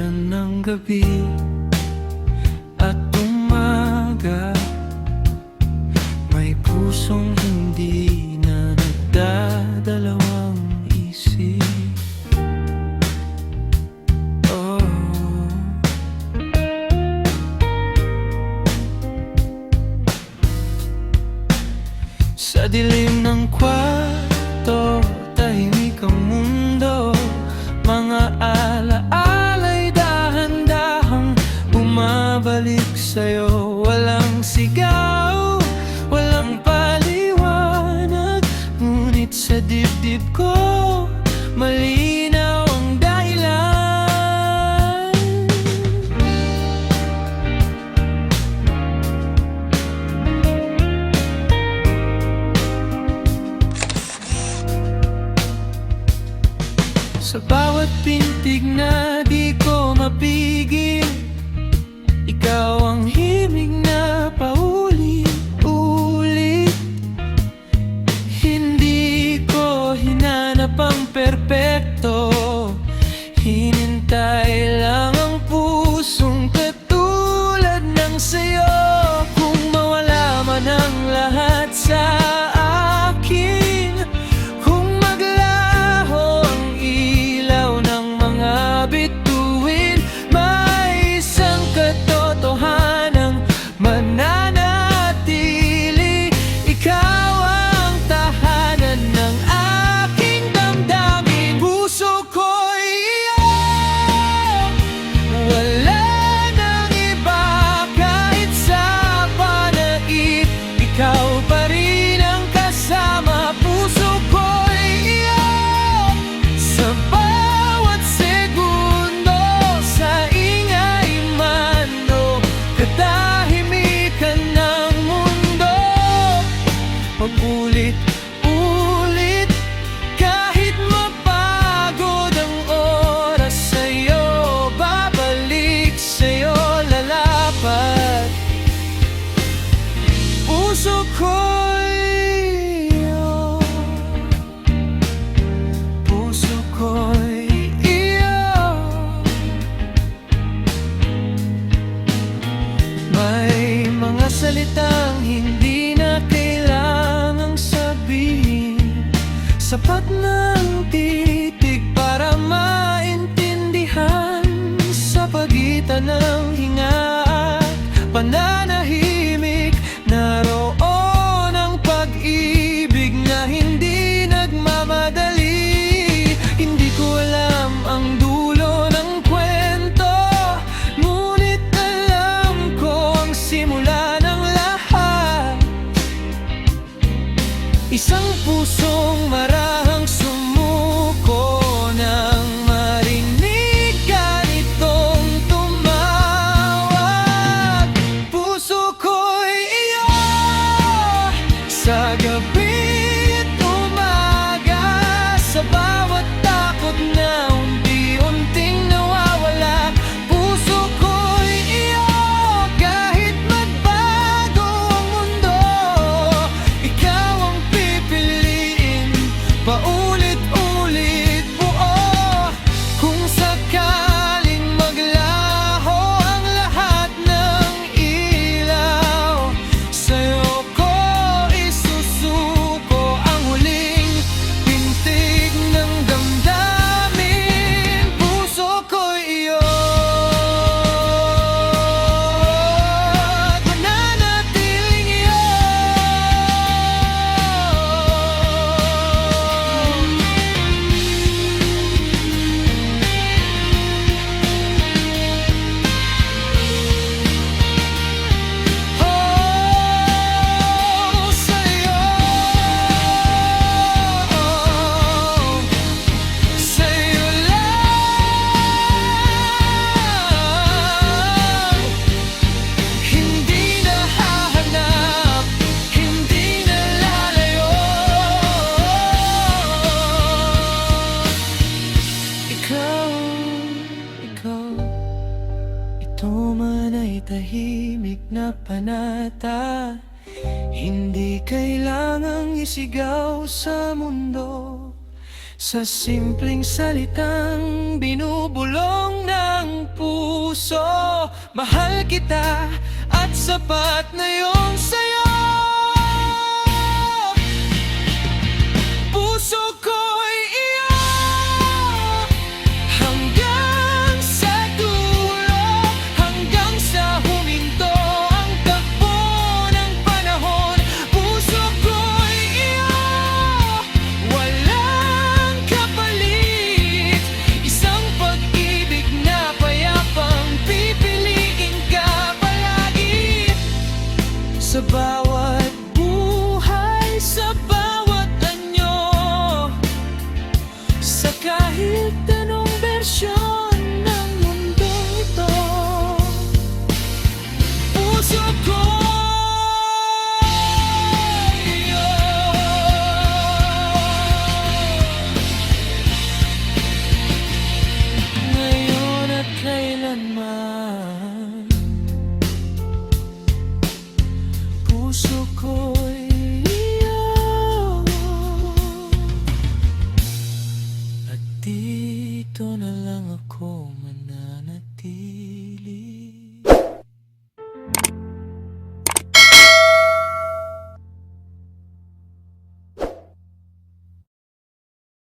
pagitan ng gabi at umaga. May pusong hindi na nagdadalawang isip. Oh. Sa dilim ng kwarto, tahimik ang mundo. Mga alaala'y dahan-dahang bumabalik sa'yo. Walang sigaw, walang paliwanag, ngunit sa dibdib ko malinaw ang dahilan. Sa bawat pintig na di ko mapigil, ikaw ang himig na paulit-ulit. Hindi ko hinanap ang perpekto, hinintay lang ang pusong katulad ng sayo. Kung mawala man ang lahat sa akin, kung maglaho ang ilaw ng mga bituin, may isang katotohanang mananatili. Ikaw ang tahanan ng aking damdamin. Puso ko'y iyong, wala nang iba kahit sa panaip. Ikaw pa rin ang kasama. Puso ko'y iyong, sa bawat segundo, sa ingay man o katahimikan ng mundo. Paulit-ulit, kahit mapagod ang oras, sa'yo babalik, sa'yo lalapat. Puso ko'y iyong, puso ko'y iyong. May mga salitang hindi na kailangang sabihin, sapat ng titig para maintindihan. Sa pagitan ng hinga at pananahimik, naroon ang pag-ibig na hindi nagmamadali. Hindi ko alam ang dulo ng kwento, ngunit alam ko ang simula ng lahat. Isang pusong marahang sumuko nang marinig ganitong tumawag. Puso ko'y iyo, sa gabi't umaga, sa bawat takot na unti-unting nawawala. Puso ko'y iyo, kahit magbago ang mundo, ikaw ang pipiliin, paulit-ulit buo. Kung sakaling maglaho ang lahat ng ilaw, sa'yo ko isusuko ang huling pintig ng damdamin. Puso ko'y iyo, at mananatiling iyo. Oh, sa'yo, sa'yo lang. Hindi na hahanap, hindi na lalayo. Ikaw, ito man ay tahimik na panata, hindi kailangang isigaw sa mundo. Sa simpleng salitang binubulong ng puso. Mahal kita at sapat na yung sayo. Puso ko'y iyo hanggang sa dulo, hanggang sa huminto ang takbo ng panahon. Puso ko'y iyo, walang kapalit. Isang pag-ibig na payapang pipiliin ka palagi. Sa bawat buhay, sa bawat anyo, sa kahit anong bersyon ng mundong ito, puso ko iyo. Ngayon at kailanman, puso ko'y iyo. At dito na lang ako manatili.